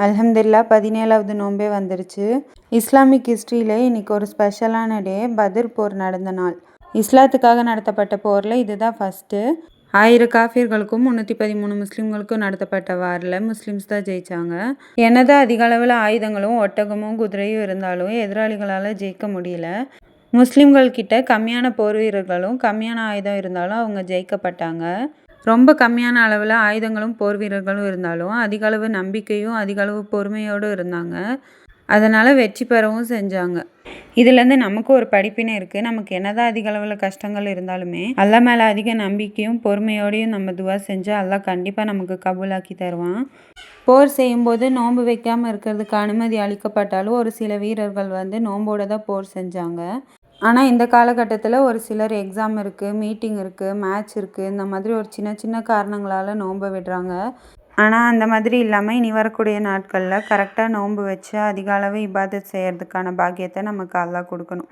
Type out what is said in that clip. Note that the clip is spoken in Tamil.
அல்ஹம்துலில்லாஹ் 17வது நோன்பே வந்துருச்சு. இஸ்லாமிக் ஹிஸ்ட்ரியிலே இன்றைக்கி ஒரு ஸ்பெஷலான டே. பத்ர் போர் நடந்த நாள். இஸ்லாத்துக்காக நடத்தப்பட்ட போரில் இதுதான் ஃபஸ்ட்டு. 1000 காஃபிர்களுக்கும் 313 முஸ்லீம்களுக்கும் நடத்தப்பட்ட வாரில் முஸ்லீம்ஸ் தான் ஜெயித்தாங்க. என்னதான் அதிக அளவில் ஆயுதங்களும் ஒட்டகமும் குதிரையும் இருந்தாலும் எதிராளிகளால் ஜெயிக்க முடியல. முஸ்லீம்கள் கிட்ட கம்மியான போர் வீரர்களும் கம்மியான ஆயுதம் இருந்தாலும் அவங்க ஜெயிக்கப்பட்டாங்க. ரொம்ப கம்மியான அளவில் ஆயுதங்களும் போர் வீரர்களும் இருந்தாலும் அதிக அளவு நம்பிக்கையும் அதிக அளவு பொறுமையோடு இருந்தாங்க. அதனால் வெற்றி பெறவும் செஞ்சாங்க. இதுலேருந்து நமக்கு ஒரு படிப்பினை இருக்குது. நமக்கு என்னதான் அதிக அளவில் கஷ்டங்கள் இருந்தாலுமே அல்லாஹ் மேலே அதிக நம்பிக்கையும் பொறுமையோடையும் நம்ம துவா செஞ்சால் அல்லாஹ் கண்டிப்பாக நமக்கு கபூலாக்கி தருவான். போர் செய்யும்போது நோன்பு வைக்காமல் இருக்கிறதுக்கு அனுமதி அளிக்கப்பட்டாலும் ஒரு சில வீரர்கள் நோம்போடு தான் போர் செஞ்சாங்க. ஆனால் இந்த காலகட்டத்தில் ஒரு சிலர் எக்ஸாம் இருக்குது, மீட்டிங் இருக்குது, மேட்ச் இருக்குது, இந்த மாதிரி ஒரு சின்ன சின்ன காரணங்களால் நோன்பை விடுறாங்க. ஆனால் அந்த மாதிரி இல்லாமல் இனி வரக்கூடிய நாட்களில் கரெக்டாக நோன்பு வச்சு அதிக அளவு இபாதத் செய்கிறதுக்கான பாக்கியத்தை நமக்கு அல்லாஹ் கொடுக்கணும்.